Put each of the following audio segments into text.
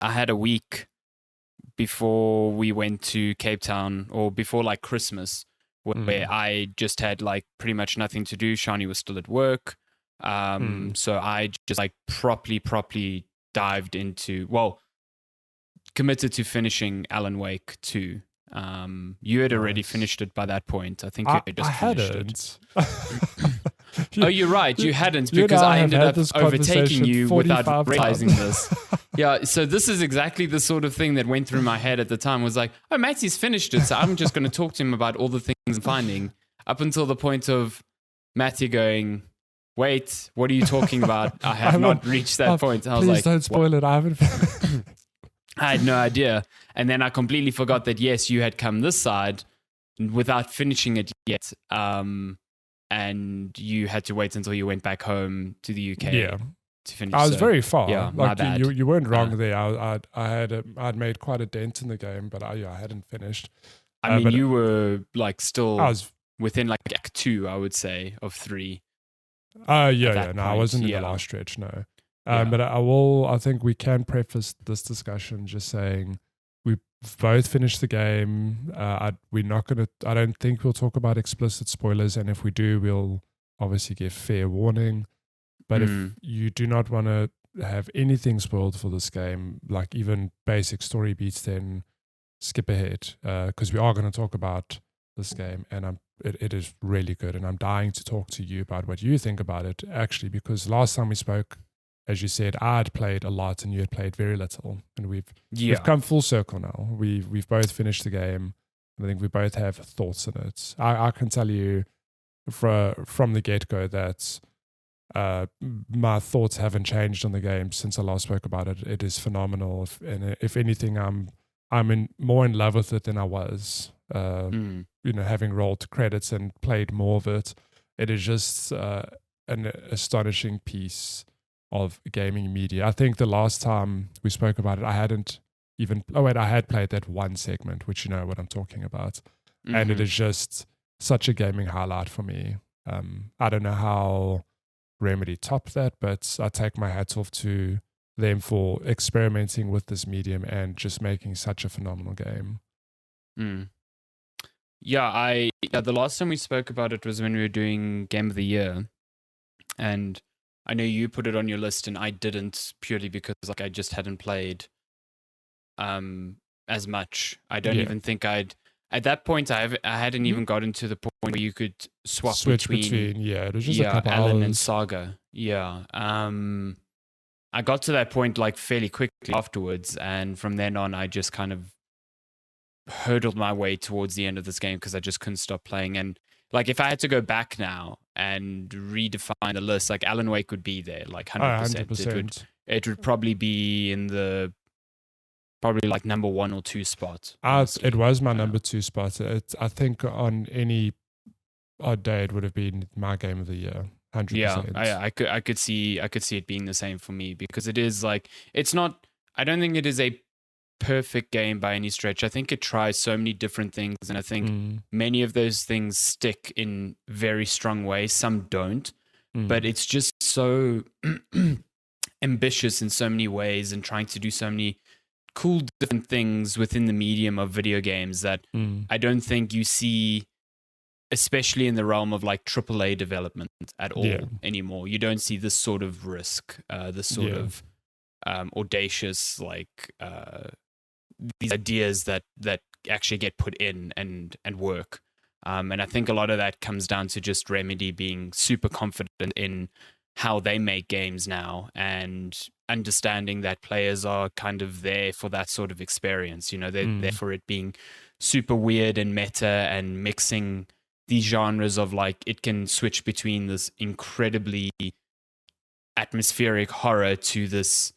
I had a week before we went to Cape Town, or before like Christmas, where I just had like pretty much nothing to do. Shani was still at work. So I just like properly dived into, committed to finishing Alan Wake 2. You had already finished it by that point. I think you had just finished it. Oh, you're right. You hadn't, because I ended up overtaking you without realizing this. Yeah, so this is exactly the sort of thing that went through my head at the time. Was like, oh, Matty's finished it, so I'm just going to talk to him about all the things I'm finding, up until the point of Matty going, wait, what are you talking about? I have not reached that point. And I was like, don't spoil it. I haven't. I had no idea. And then I completely forgot that, yes, you had come this side without finishing it yet. And you had to wait until you went back home to the UK to finish. I was very far. Yeah, my bad. You weren't wrong there. I'd made quite a dent in the game, but I hadn't finished. I mean, you were like still within like Act 2, I would say, of 3. No, I wasn't in the last stretch, no. But I think we can preface this discussion just saying we both finished the game. We're not going to, I don't think we'll talk about explicit spoilers. And if we do, we'll obviously give fair warning. But if you do not want to have anything spoiled for this game, like even basic story beats, then skip ahead. Because we are going to talk about this game, and it is really good. And I'm dying to talk to you about what you think about it, actually, because last time we spoke, as you said, I had played a lot and you had played very little, and we've come full circle now. We've both finished the game. I think we both have thoughts on it. I can tell you from the get-go that my thoughts haven't changed on the game since I last spoke about it. It is phenomenal, and if anything, I'm more in love with it than I was. Having rolled credits and played more of it, it is just an astonishing piece of gaming media. I think the last time we spoke about it, I had played that one segment, which you know what I'm talking about. And it is just such a gaming highlight for me. I don't know how Remedy topped that, but I take my hats off to them for experimenting with this medium and just making such a phenomenal game. The last time we spoke about it was when we were doing Game of the Year, and I know you put it on your list and I didn't, purely because like I just hadn't played as much. I don't even think at that point I hadn't even gotten to the point where you could switch between it was just a couple Alan hours. and Saga. I got to that point like fairly quickly afterwards, and from then on I just kind of hurdled my way towards the end of this game because I just couldn't stop playing. And like if I had to go back now and redefine the list, like Alan Wake would be there, like 100%. 100%. It would probably be in the like number 1 or 2 spot. It was my number 2 spot. I think on any odd day it would have been my game of the year. 100%. Yeah, I could see it being the same for me, because it is like, it's not, I don't think it is a perfect game by any stretch. I think it tries so many different things, and I think many of those things stick in very strong ways. Some don't, but it's just so ambitious in so many ways and trying to do so many cool different things within the medium of video games that I don't think you see, especially in the realm of like AAA development at all anymore. You don't see this sort of risk, this sort of audacious, like these ideas that actually get put in and work. And I think a lot of that comes down to just Remedy being super confident in how they make games now, and understanding that players are kind of there for that sort of experience. You know, they're there for it being super weird and meta, and mixing these genres of like, it can switch between this incredibly atmospheric horror to this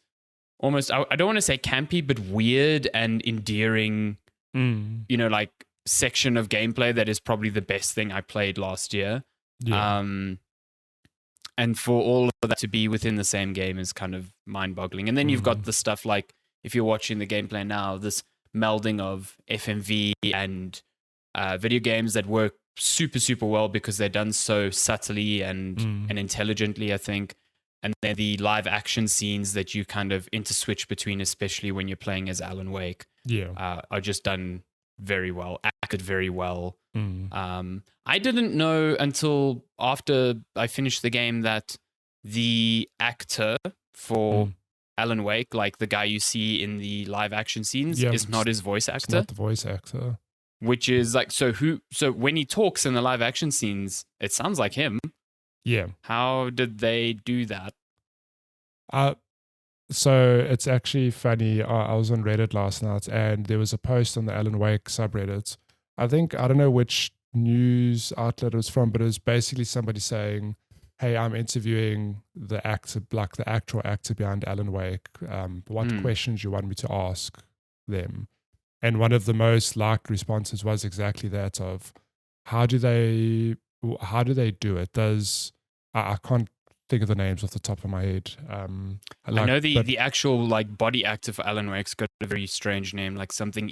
almost, I don't want to say campy, but weird and endearing, like section of gameplay that is probably the best thing I played last year. And for all of that to be within the same game is kind of mind-boggling. And then you've got the stuff like, if you're watching the gameplay now, this melding of FMV and video games that work super, super well because they're done so subtly and intelligently, I think. and then the live action scenes that you kind of interswitch between, especially when you're playing as Alan Wake, are just done very well, acted very well. I didn't know until after I finished the game that the actor for Alan Wake, like the guy you see in the live action scenes, is not his voice actor. It's not the voice actor. Which is like, so when he talks in the live action scenes, it sounds like him. Yeah. How did they do that? So it's actually funny. I was on Reddit last night and there was a post on the Alan Wake subreddit. I don't know which news outlet it was from, but it was basically somebody saying, hey, I'm interviewing the actor, like the actual actor behind Alan Wake. What questions you want me to ask them? And one of the most liked responses was exactly that of how do they do it? I can't think of the names off the top of my head. I know the actual like body actor for Alan Wake's got a very strange name, like something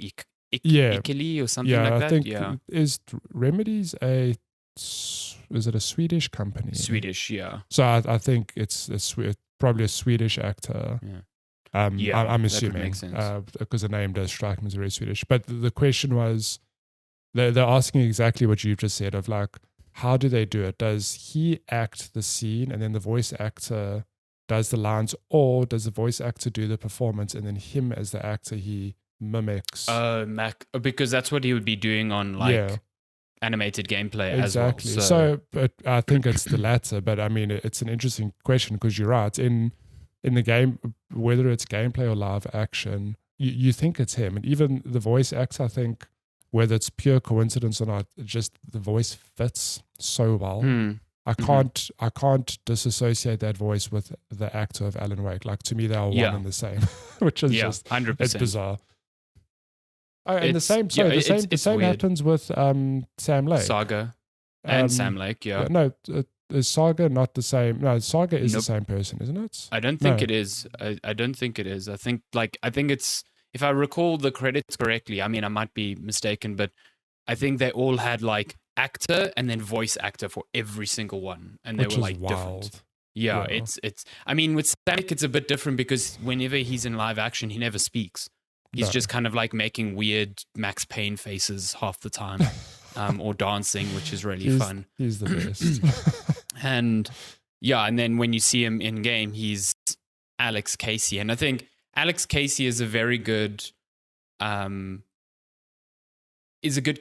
Ikili or something like that. I think is Remedies is it a Swedish company? Swedish, yeah. So I think it's probably a Swedish actor. Yeah. I'm assuming because the name does strike me as very Swedish. But the question was, they're asking exactly what you've just said of like, how do they do it? Does he act the scene and then the voice actor does the lines, or does the voice actor do the performance and then him as the actor he mimics? Because that's what he would be doing on like animated gameplay as well. Exactly. So but I think it's the latter. But I mean, it's an interesting question because you're right. In the game, whether it's gameplay or live action, you think it's him. And even the voice actor, I think, whether it's pure coincidence or not, just the voice fits so well. I can't disassociate that voice with the actor of Alan Wake. Like, to me, they are one and the same, which is just 100%. It's bizarre. Oh, and the same happens with Sam Lake. Saga and Sam Lake, No, is Saga not the same? No, Saga is the same person, isn't it? I don't think it is. I don't think it is. I think it's, if I recall the credits correctly, I mean, I might be mistaken, but I think they all had like actor and then voice actor for every single one, and they were like different. Yeah, it's. I mean, with Sam Lake, it's a bit different because whenever he's in live action, he never speaks. He's just kind of like making weird Max Payne faces half the time. Or dancing, which is really fun. He's the best. And then when you see him in game, he's Alex Casey. And I think Alex Casey is a very good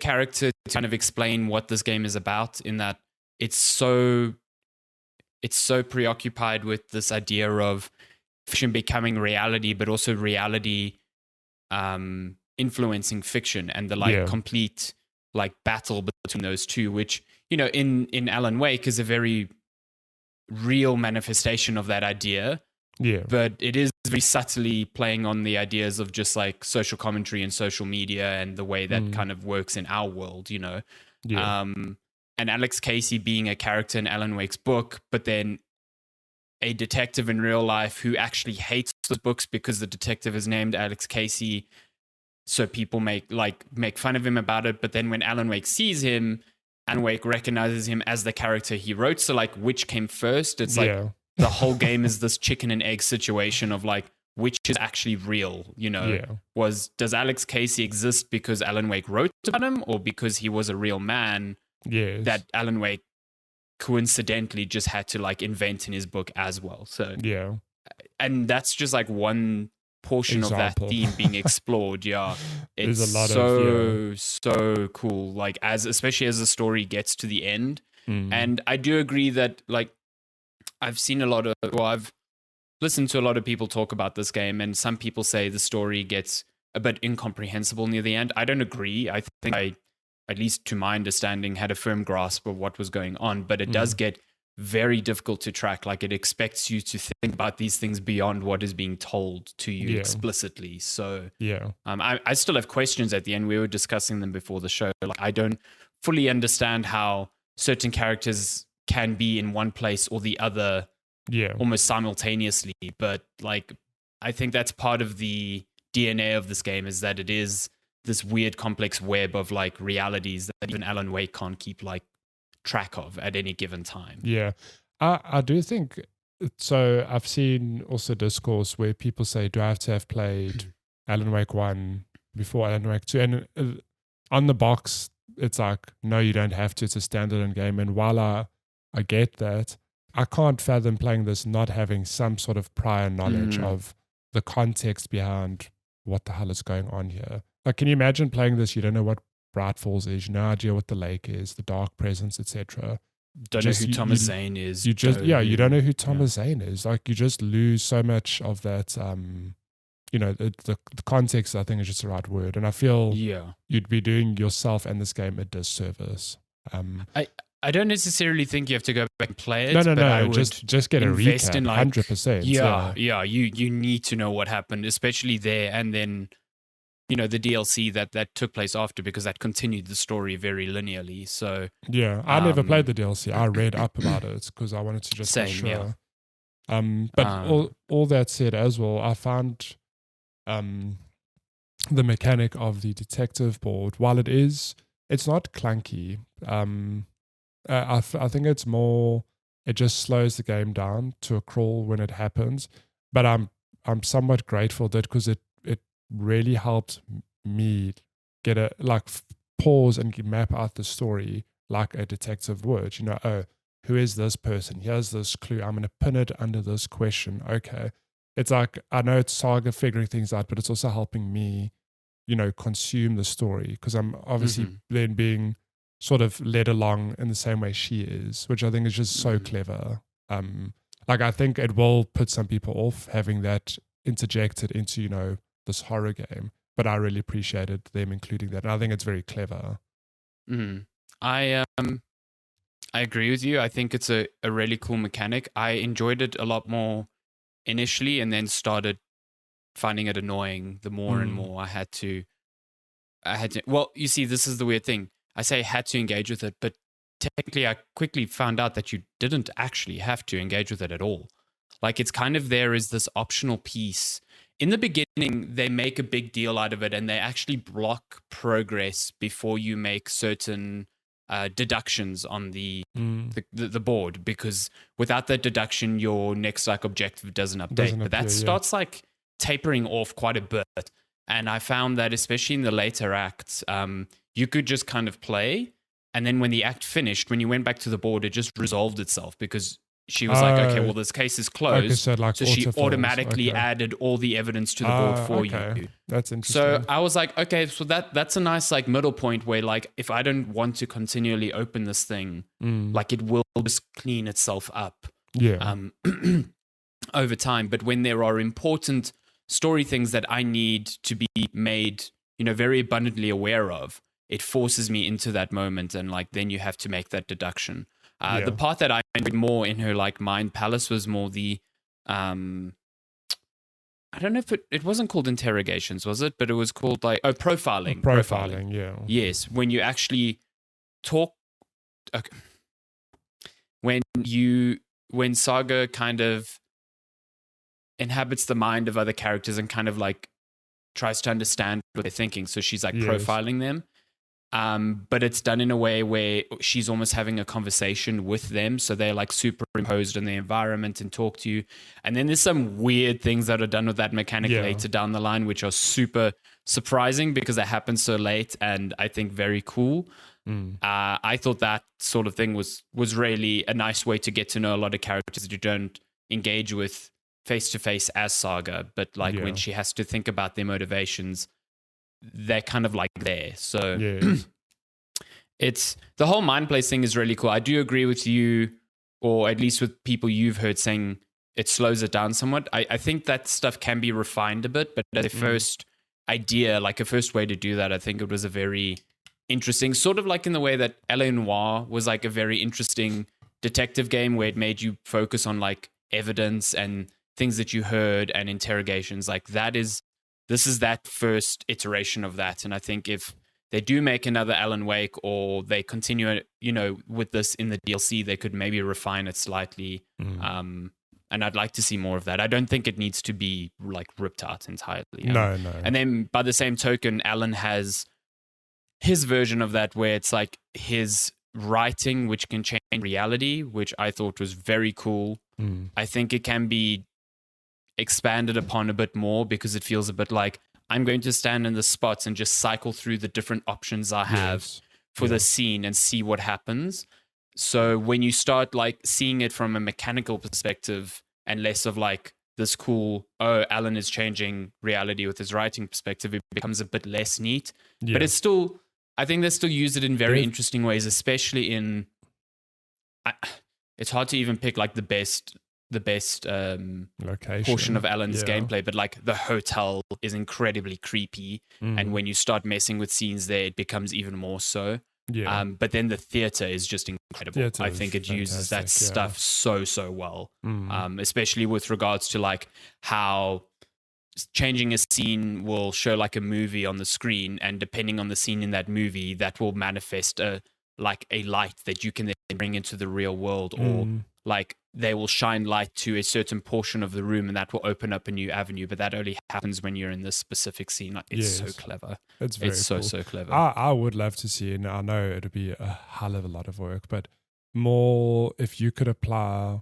character to kind of explain what this game is about, in that it's so preoccupied with this idea of fiction becoming reality, but also reality influencing fiction, and the complete like battle between those two, which, you know, in Alan Wake is a very real manifestation of that idea. Yeah. But it is very subtly playing on the ideas of just like social commentary and social media and the way that kind of works in our world, you know. Yeah. And Alex Casey being a character in Alan Wake's book, but then a detective in real life who actually hates those books because the detective is named Alex Casey. So people make fun of him about it. But then when Alan Wake sees him, Alan Wake recognizes him as the character he wrote. So like, which came first? It's like the whole game is this chicken and egg situation of like, which is actually real, you know? Yeah. Does Alex Casey exist because Alan Wake wrote about him, or because he was a real man that Alan Wake coincidentally just had to like invent in his book as well? So and that's just like one portion of that theme being explored. It's a lot so cool, like especially as the story gets to the end. And I do agree that like I've listened to a lot of people talk about this game, and some people say the story gets a bit incomprehensible near the end. I don't agree. I think I, at least to my understanding, had a firm grasp of what was going on, but it does get very difficult to track. Like, it expects you to think about these things beyond what is being told to you explicitly. So I still have questions at the end. We were discussing them before the show. Like, I don't fully understand how certain characters can be in one place or the other almost simultaneously. But like, I think that's part of the DNA of this game, is that it is this weird complex web of like realities that even Alan Wake can't keep like track of at any given time. I do think so I've seen also discourse where people say, do I have to have played Alan Wake 1 before Alan Wake 2? And on the box, it's like, no, you don't have to. It's a standalone game. And while I get that, I can't fathom playing this not having some sort of prior knowledge of the context behind what the hell is going on here. Like, can you imagine playing this? You don't know what Bright Falls is. You have no idea what the lake is, the dark presence, etc. Don't know who Thomas Zane is. You just you don't know who Thomas Zane is. Like, you just lose so much of that. The context, I think, is just the right word. And I feel you'd be doing yourself and this game a disservice. I don't necessarily think you have to go back and play it. No. Just get a recap. In 100%. Yeah. You need to know what happened, especially there, and then the DLC that took place after, because that continued the story very linearly. So yeah, I never played the DLC. I read up about it because I wanted to just be sure. Yeah. But all that said as well, I found the mechanic of the detective board, while it's not clunky. I think it's more, it just slows the game down to a crawl when it happens. But I'm somewhat grateful that, because it really helped me get pause and map out the story like a detective would. Who is this person? Here's this clue. I'm going to pin it under this question. Okay. It's like, I know it's Saga figuring things out, but it's also helping me, consume the story, because I'm obviously then being sort of led along in the same way she is, which I think is just so clever. I think it will put some people off having that interjected into, this horror game, but I really appreciated them including that. And I think it's very clever. I agree with you. I think it's a really cool mechanic. I enjoyed it a lot more initially, and then started finding it annoying the more and more I had to. Well, you see, this is the weird thing. I say had to engage with it, but technically I quickly found out that you didn't actually have to engage with it at all. Like, it's kind of there as this optional piece. In the beginning, they make a big deal out of it, and they actually block progress before you make certain deductions on the board, because without that deduction, your next objective doesn't update. But that starts tapering off quite a bit. And I found that, especially in the later acts, you could just kind of play, and then when the act finished, when you went back to the board, it just resolved itself, because she was like, okay, well, this case is closed. So she automatically added all the evidence to the board for you. That's interesting. So I was like, okay, so that's a nice middle point where if I don't want to continually open this thing, it will just clean itself up over time. But when there are important story things that I need to be made, very abundantly aware of, it forces me into that moment, and then you have to make that deduction. The part that I enjoyed more in her mind palace was more the I don't know if it wasn't called interrogations, was it? But it was called profiling. Profiling, yeah. Yes, when you actually talk. Okay. When Saga kind of inhabits the mind of other characters and kind of tries to understand what they're thinking, so she's profiling them. But it's done in a way where she's almost having a conversation with them. So they're superimposed in the environment and talk to you. And then there's some weird things that are done with that mechanic later down the line, which are super surprising because it happens so late, and I think very cool. I thought that sort of thing was really a nice way to get to know a lot of characters that you don't engage with face to face as Saga. But when she has to think about their motivations, they're kind of there. So it's the whole mind place thing is really cool. I do agree with you, or at least with people you've heard saying it slows it down somewhat. I think that stuff can be refined a bit, but as a first idea, a first way to do that, I think it was a very interesting, sort of in the way that L.A. Noire was a very interesting detective game where it made you focus on evidence and things that you heard and interrogations. This is that first iteration of that. And I think if they do make another Alan Wake, or they continue, with this in the DLC, they could maybe refine it slightly. And I'd like to see more of that. I don't think it needs to be ripped out entirely. No. And then by the same token, Alan has his version of that where it's his writing which can change reality, which I thought was very cool. I think it can be expanded upon a bit more because it feels a bit like I'm going to stand in the spots and just cycle through the different options I have for the scene and see what happens. So when you start like seeing it from a mechanical perspective and less of like this cool, oh, Alan is changing reality with his writing perspective, it becomes a bit less neat. But it's still, I think they still use it in very interesting ways, especially in, it's hard to even pick like the best location portion of Alan's gameplay, but like the hotel is incredibly creepy, and when you start messing with scenes there, it becomes even more so. But then the theater is just incredible. I think it uses that stuff so well, especially with regards to like how changing a scene will show like a movie on the screen, and depending on the scene in that movie, that will manifest like a light that you can then bring into the real world, or like they will shine light to a certain portion of the room and that will open up a new avenue, but that only happens when you're in this specific scene. Like, it's so clever. It's so cool. So clever. I would love to see it. And I know it'd be a hell of a lot of work, but more if you could apply,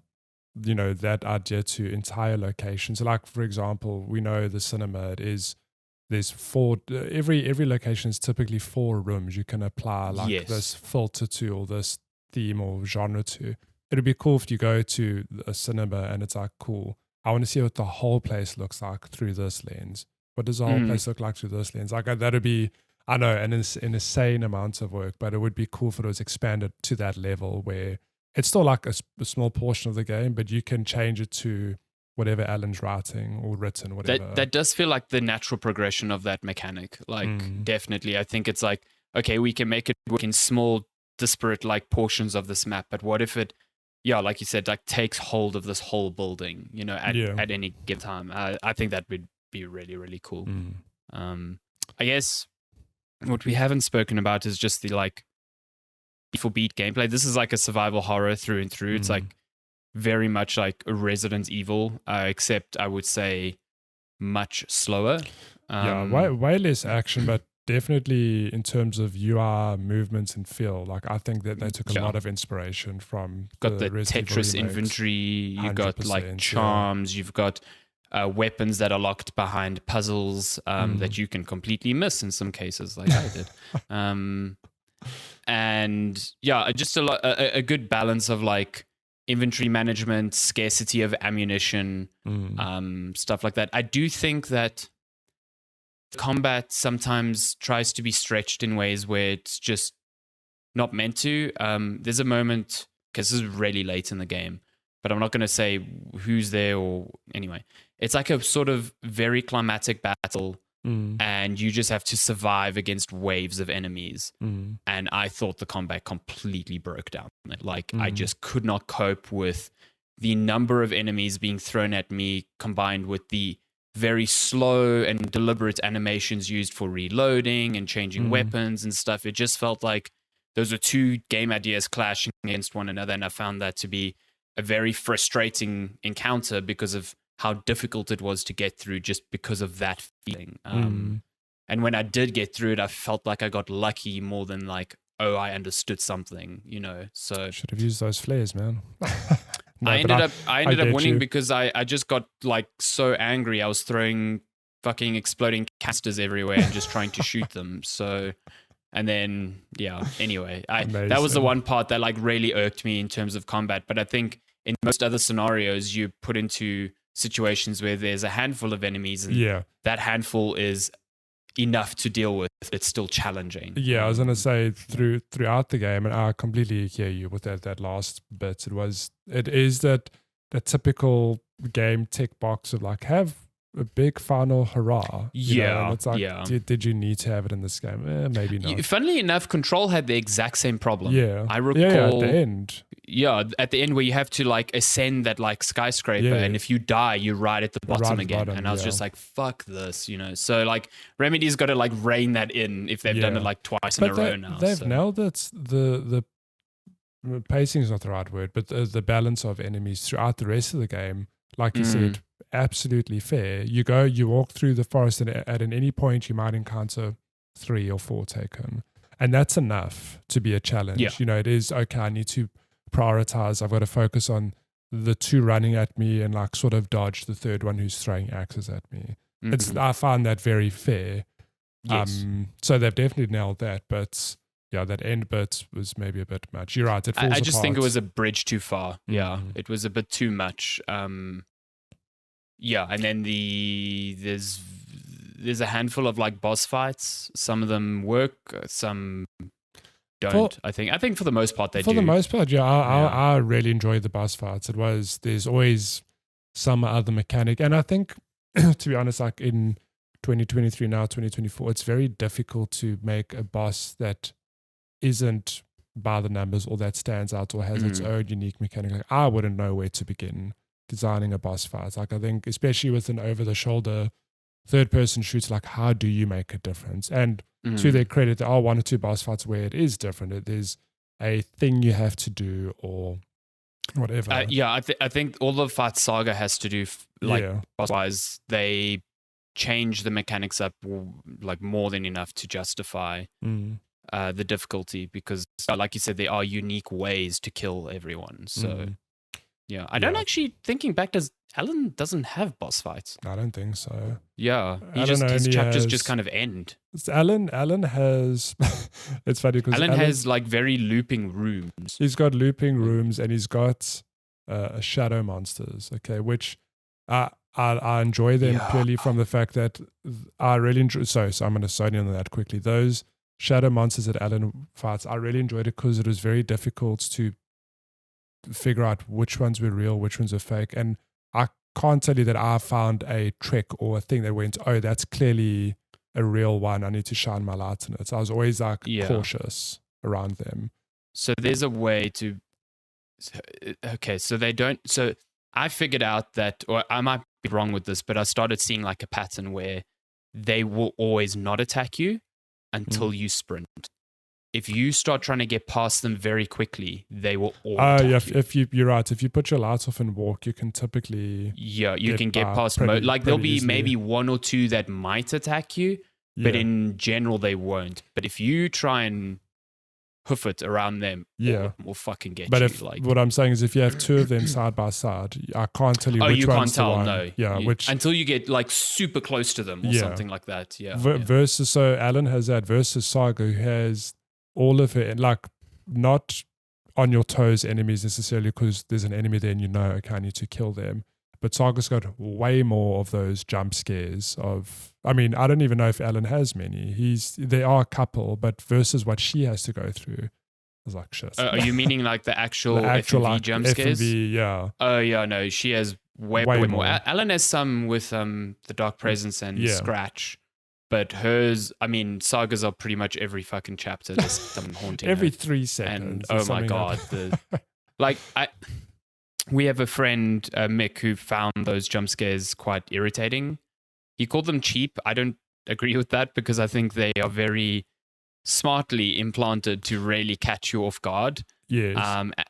you know, that idea to entire locations. Like, for example, we know the cinema, there's four, every location is typically 4 rooms you can apply like this filter to, or this theme or genre to. It'd be cool if you go to a cinema and it's like, cool, I want to see what the whole place looks like through this lens. What does the whole place look like through this lens? Like, that'd be, I know, an insane amount of work, but it would be cool if it was expanded to that level where it's still like a small portion of the game, but you can change it to whatever Alan's writing or written, whatever. That does feel like the natural progression of that mechanic. Like, definitely. I think it's like, okay, we can make it work in small, disparate like portions of this map, but what if it, like you said, like takes hold of this whole building, you know, at any given time. I think that would be really, really cool. I guess what we haven't spoken about is just the like beat for beat gameplay. This is like a survival horror through and through. It's like very much like a Resident Evil, except I would say much slower. Way less action, but definitely in terms of UI movements and feel, like I think that they took a lot of inspiration from the Tetris inventory. You got like charms. You've got weapons that are locked behind puzzles that you can completely miss in some cases, like I did. And just a good balance of like inventory management, scarcity of ammunition, stuff like that. I do think that combat sometimes tries to be stretched in ways where it's just not meant to. There's a moment, because this is really late in the game, but I'm not going to say who's there or anyway. It's like a sort of very climatic battle, and you just have to survive against waves of enemies. And I thought the combat completely broke down. Like, I just could not cope with the number of enemies being thrown at me, combined with the very slow and deliberate animations used for reloading and changing weapons and stuff. It just felt like those are 2 game ideas clashing against one another, and I found that to be a very frustrating encounter because of how difficult it was to get through, just because of that feeling. And when I did get through it, I felt like I got lucky more than like, oh, I understood something, you know. So should have used those flares, man. I ended up winning because I just got like so angry. I was throwing fucking exploding casters everywhere and just trying to shoot them. So, and then anyway, that was the one part that like really irked me in terms of combat. But I think in most other scenarios, you put into situations where there's a handful of enemies, and that handful is enough to deal with. It's still challenging. I was gonna say throughout the game, and I completely hear you with that last bit. It is that typical game tick box of like, have a big final hurrah. You know? And it's like, did you need to have it in this game? Maybe not. Funnily enough, Control had the exact same problem. I recall. At the end. At the end where you have to like ascend that like skyscraper, and if you die, you're right at the bottom again. And I was just like, fuck this, you know. So like Remedy's got to like rein that in if they've done it like twice in a row now. They've nailed it. The pacing is not the right word, but the balance of enemies throughout the rest of the game, like you said, absolutely fair. You walk through the forest, and at any point you might encounter 3 or 4 taken. And that's enough to be a challenge. Yeah. You know, it is, okay, I need to prioritize. I've got to focus on the two running at me and like sort of dodge the third one who's throwing axes at me. I find that very fair. Yes. So they've definitely nailed that, but yeah, that end bit was maybe a bit much. You're right. It falls I just apart. think it was a bridge too far. Yeah, it was a bit too much. Yeah, and then there's a handful of like boss fights. Some of them work, some don't. I think for the most part they do. For the most part, yeah, I really enjoyed the boss fights. There's always some other mechanic, and I think to be honest, like in 2023 now 2024, it's very difficult to make a boss that isn't by the numbers or that stands out or has its own unique mechanic. Like, I wouldn't know where to begin designing a boss fight. Like I think especially with an over-the-shoulder third-person shooter, like how do you make a difference? And to their credit, there are one or two boss fights where it is different. There's a thing you have to do or whatever. I think all the Fight Saga has to do, boss-wise, they change the mechanics up like more than enough to justify the difficulty, because like you said, there are unique ways to kill everyone. So I don't actually, thinking back, Alan doesn't have boss fights. I don't think so. Yeah, his chapters just kind of end. Alan has it's funny because Alan has like very looping rooms. He's got looping rooms and he's got shadow monsters, okay, which I enjoy them purely from the fact that I really enjoy. So I'm going to zone in on that quickly. Those shadow monsters that Alan fights, I really enjoyed it because it was very difficult to figure out which ones were real, which ones were fake. And I can't tell you that I found a trick or a thing that went, oh, that's clearly a real one. I need to shine my light on it. So I was always like cautious around them. So there's a way to. Okay, so they don't. So I figured out that, or I might be wrong with this, but I started seeing like a pattern where they will always not attack you until you sprint. If you start trying to get past them very quickly, they will all attack you. You're right. If you put your lights off and walk, you can typically you can get past there'll be easily. Maybe one or two that might attack you, but in general they won't. But if you try and hoof it around them, will fucking get but you. But what I'm saying is, if you have two of them side by side, I can't tell you which you one's can't tell, the one. no. Yeah, until you get like super close to them or something like that. Versus, so Alan has that versus Saga, who has all of it, like not on your toes enemies necessarily because there's an enemy there and you know, okay, I need to kill them. But Saga's got way more of those jump scares I mean, I don't even know if Alan has many. There are a couple, but versus what she has to go through, I was like, shit. Are you meaning like the actual FMV like, jump scares? FMV, yeah. Oh, yeah, no, she has way more. Alan has some with the Dark Presence and Scratch. But hers, I mean, sagas are pretty much every fucking chapter. There's something haunting every her. 3 seconds. And oh my God. We have a friend, Mick, who found those jump scares quite irritating. He called them cheap. I don't agree with that because I think they are very smartly implanted to really catch you off guard. Yes.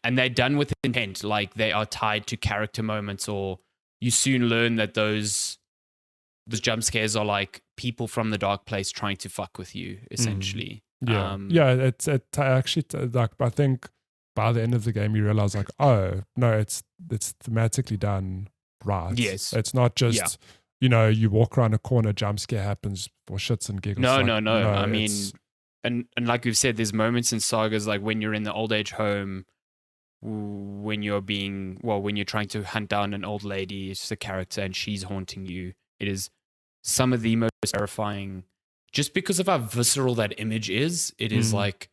And they're done with intent. Like they are tied to character moments, or you soon learn that those jump scares are like people from the dark place trying to fuck with you, essentially. It's actually like, I think by the end of the game you realize like, oh no, it's thematically done right. Yes, it's not just you walk around a corner, jump scare happens for shits and giggles. No. I mean, and like we've said, there's moments in sagas like when you're in the old age home, when you're trying to hunt down an old lady, it's a character and she's haunting you. It is some of the most terrifying, just because of how visceral that image is. It is like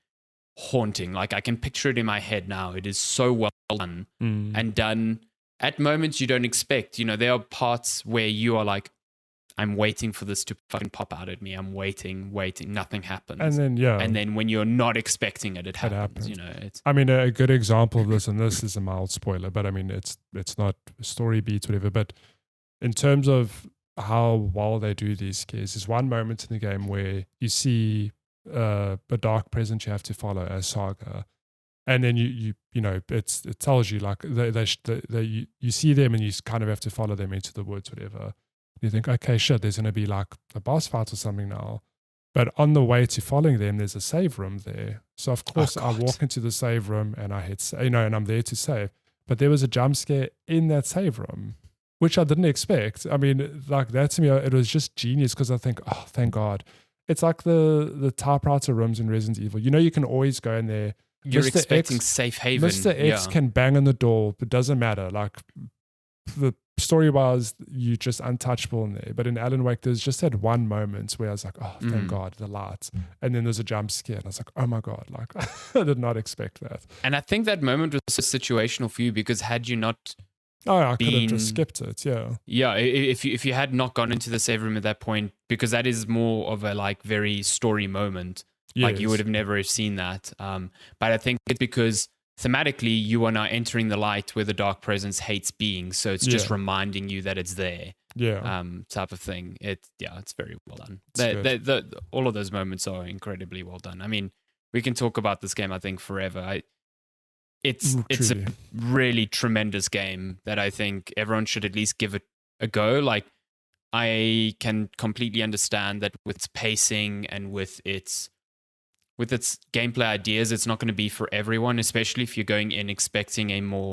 haunting. Like I can picture it in my head now. It is so well done and done at moments you don't expect. There are parts where you are like, I'm waiting for this to fucking pop out at me. I'm waiting. Nothing happens. And then when you're not expecting it happens. I mean, a good example of this, and this is a mild spoiler, but I mean, it's not story beats, whatever. But in terms of how well they do these scares, there's one moment in the game where you see a dark presence you have to follow as Saga, and then it tells you like you see them and you kind of have to follow them into the woods, whatever. You think, okay, shit, there's going to be like a boss fight or something now. But on the way to following them, there's a save room there. So of course I God. walk into the save room and I hit, and I'm there to save. But there was a jump scare in that save room, which I didn't expect. I mean, like that to me, it was just genius because I think, oh, thank God. It's like the typewriter rooms in Resident Evil. You can always go in there. You're Mr. expecting X, safe haven. Mr. X can bang on the door, but doesn't matter. Like the story-wise, you're just untouchable in there. But in Alan Wake, there's just that one moment where I was like, oh, thank God, the lights. And then there's a jump scare. And I was like, oh my God, like I did not expect that. And I think that moment was so situational for you because had you not... I could have just skipped it, yeah. Yeah, if you had not gone into the save room at that point, because that is more of a like very story moment, like you would have never have seen that. But I think it's because thematically you are now entering the light where the dark presence hates being, so it's just reminding you that it's there. Yeah. Type of thing. It's very well done. All of those moments are incredibly well done. I mean, we can talk about this game I think forever. It's a really tremendous game that I think everyone should at least give it a go. Like, I can completely understand that with its pacing and with its gameplay ideas, it's not going to be for everyone, especially if you're going in expecting a more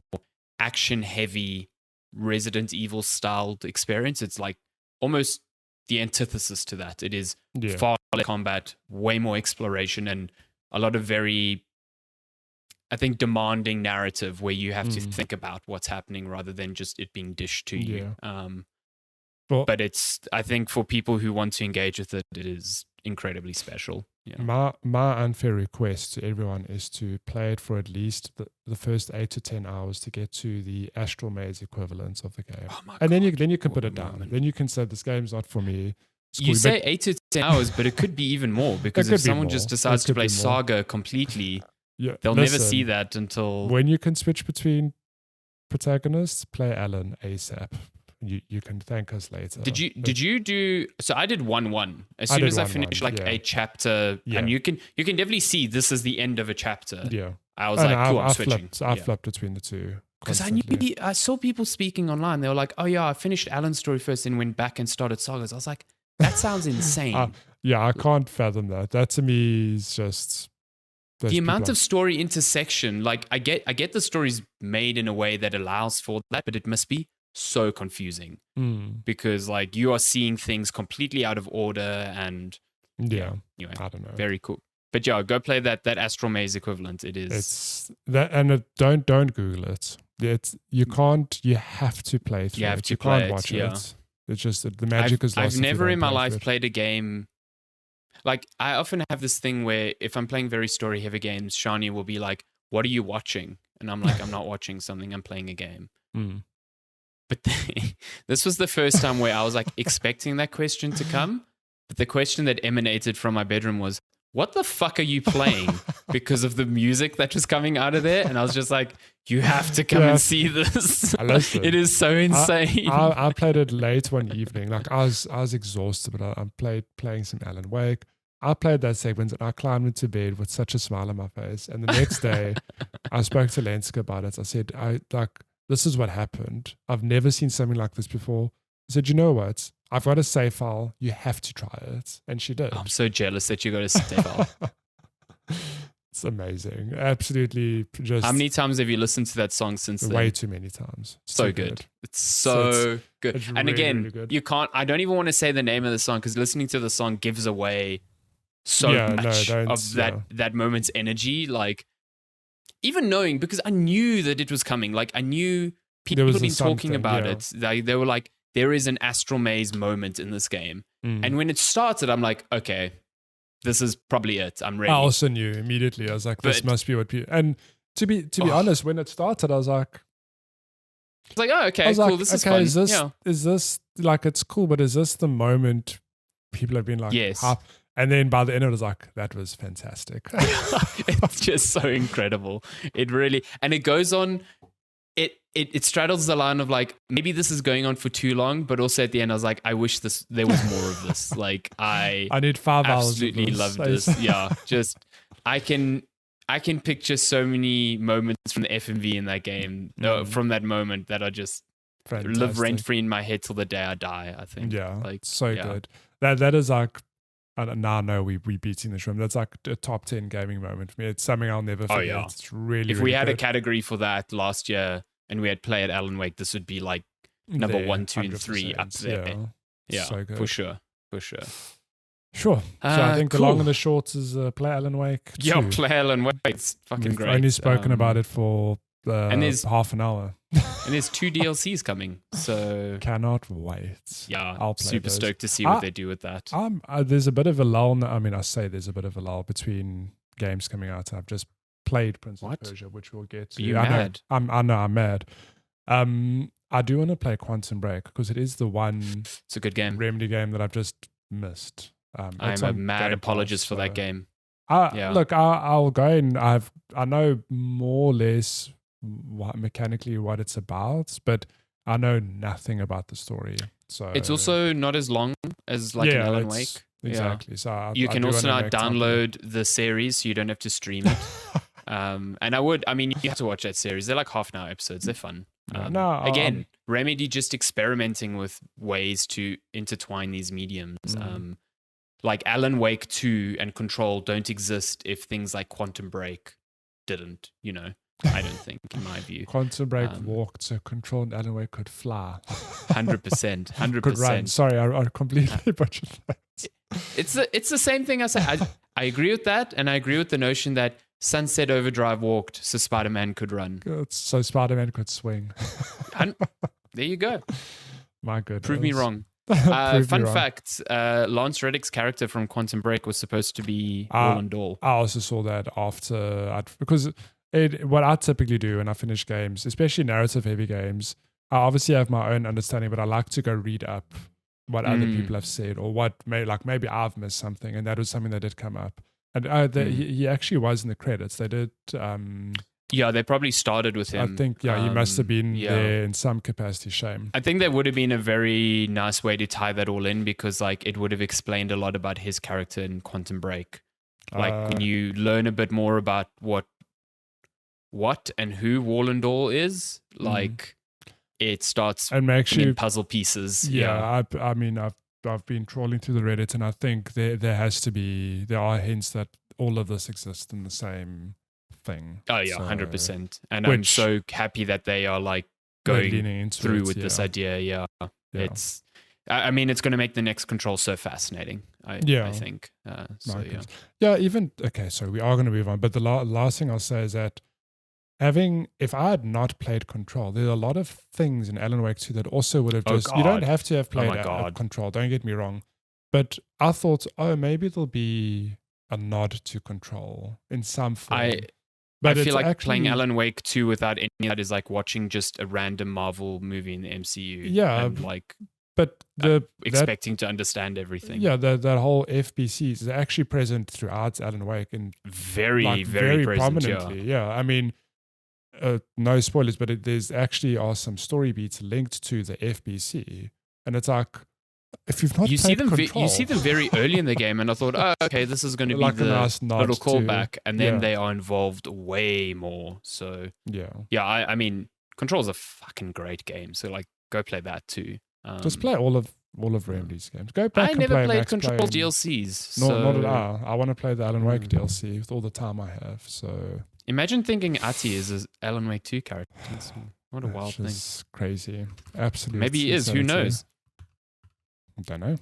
action-heavy Resident Evil styled experience. It's like almost the antithesis to that. It is far less combat, way more exploration, and a lot of very, I think, demanding narrative where you have to think about what's happening rather than just it being dished to you. But it's, I think, for people who want to engage with it, it is incredibly special. Yeah. My unfair request to everyone is to play it for at least the first 8 to 10 hours to get to the Astral Maze equivalent of the game. And then you can put it down. Then you can say, this game's not for me. You say 8 to 10 hours, but it could be even more because if someone just decides to play Saga completely, they'll never see that until... When you can switch between protagonists, play Alan ASAP. You can thank us later. Did you do... So I did 1-1. As soon as I finished a chapter, and you can definitely see this is the end of a chapter. Yeah. I was cool, I'm switching. I flipped between the two. Because I saw people speaking online. They were like, oh yeah, I finished Alan's story first and went back and started Saga's. I was like, that sounds insane. I can't fathom that. That to me is just... The amount of story intersection, like I get the story's made in a way that allows for that, but it must be so confusing because like you are seeing things completely out of order and anyway, I don't know. Very cool. But yeah, go play that Astral Maze equivalent. It is. It's that, and don't Google it. You have to play through. You can't watch it. It's just the magic is lost. I've never in my life played a game. Like, I often have this thing where if I'm playing very story-heavy games, Shani will be like, what are you watching? And I'm like, I'm not watching something, I'm playing a game. But this was the first time where I was like expecting that question to come. But the question that emanated from my bedroom was, what the fuck are you playing? Because of the music that was coming out of there. And I was just like, you have to come and see this. It is so insane. I played it late one evening. Like I was exhausted, but I playing some Alan Wake. I played that segment and I climbed into bed with such a smile on my face. And the next day I spoke to Lenska about it. I said, this is what happened. I've never seen something like this before. I said, you know what? I've got a save file. You have to try it. And she did. I'm so jealous that you got a save file. It's amazing. Absolutely. Just how many times have you listened to that song since then? Way too many times. So good. It's so good. It's and really, again, really good. You can't, I don't even want to say the name of the song because listening to the song gives away so much of that moment's energy. Like, even knowing, because I knew that it was coming. Like, I knew people had been talking about it. They were like, there is an Astral Maze moment in this game. And when it started, I'm like, okay, this is probably it. I'm ready. I also knew immediately. I was like, this must be what people... And to be honest, when it started, I was like... It's like, oh, okay, cool, this is fun. Is this, like, it's cool, but is this the moment people have been like... Yes. And then by the end, it was like, that was fantastic. It's just so incredible. It really... And it goes on... It straddles the line of like, maybe this is going on for too long, but also at the end I was like, I wish there was more of this. Like I need 5 hours. Absolutely loved this. Yeah, just I can picture so many moments from the FMV in that game, from that moment that are just live rent free in my head till the day I die. I think. Yeah, like so good. That is like And now I know we beating the shrimp. That's like a top 10 gaming moment for me. It's something I'll never forget. Yeah. It's really, if we had a category for that last year and we had played Alan Wake, this would be like number there, 1, 2, and 3 up there. Yeah, so good. For sure. Sure. So I think the long and the short is play Alan Wake 2. Yeah, play Alan Wake. It's fucking We've great. only spoken about it for half an hour. And there's 2 DLCs coming, so cannot wait. Yeah, I'll play super those. stoked to see what they do with that. There's a bit of a lull. I mean, I say there's a bit of a lull between games coming out. I've just played Prince of Persia, which we'll get to. Are you mad? I know I'm mad. I do want to play Quantum Break because it is the one. It's a good game. Remedy game that I've just missed. I'm a mad apologist for that game. Look, I'll go and I know more or less mechanically what it's about, but I know nothing about the story. So it's also not as long as like an Alan Wake. Exactly. Yeah. So you can also now download the series, so you don't have to stream it. And you have to watch that series. They're like half-an-hour episodes. They're fun. Remedy just experimenting with ways to intertwine these mediums. Like Alan Wake 2 and Control don't exist if things like Quantum Break didn't, I don't think, in my view. Quantum Break walked, so Control and Alan Wake could fly. 100%. Could run. Sorry, I completely butchered that. It's the same thing I say. I agree with that, and I agree with the notion that Sunset Overdrive walked, so Spider-Man could run. So Spider-Man could swing. There you go. My goodness. Prove me wrong. Fun fact, Lance Reddick's character from Quantum Break was supposed to be Roland Dahl. I also saw that after, because what I typically do when I finish games, especially narrative-heavy games, I obviously have my own understanding, but I like to go read up what other people have said or what maybe I've missed something, and that was something that did come up. And he actually was in the credits. They did. They probably started with him. I think, he must have been there in some capacity. Shame. I think that would have been a very nice way to tie that all in because, like, it would have explained a lot about his character in Quantum Break. Like, when you learn a bit more about what and who Roland Dahl is, like, it starts and actually puzzle pieces. I've been trawling through the Reddit, and I think there are hints that all of this exists in the same thing. Oh yeah, 100%. And I'm so happy that they are like going through with this idea. Yeah. It's going to make the next Control so fascinating. I think. So we are going to move on, but the last thing I'll say is that if I had not played Control, there are a lot of things in Alan Wake 2 that also would have you don't have to have played Control, don't get me wrong. But I thought, maybe there'll be a nod to Control in some form. But I feel like playing Alan Wake 2 without any of that is like watching just a random Marvel movie in the MCU. Yeah. And like, but expecting to understand everything. Yeah, that whole FBC is actually present throughout Alan Wake and very present, prominently. Yeah. I mean, no spoilers, but there's actually are some story beats linked to the FBC, and it's like if you've not you see them very early in the game, and I thought, okay, this is going to be the nice little callback, and then they are involved way more. So I mean, Control's a fucking great game, so like go play that too. Just play all of Remedy's games. Go back. I never played Control DLCs. Not at all. I want to play the Alan Wake DLC with all the time I have. So. Imagine thinking Ati is an Alan Wake 2 character. What a wild thing. It's crazy. Absolutely. Maybe he is. Who knows? I don't know.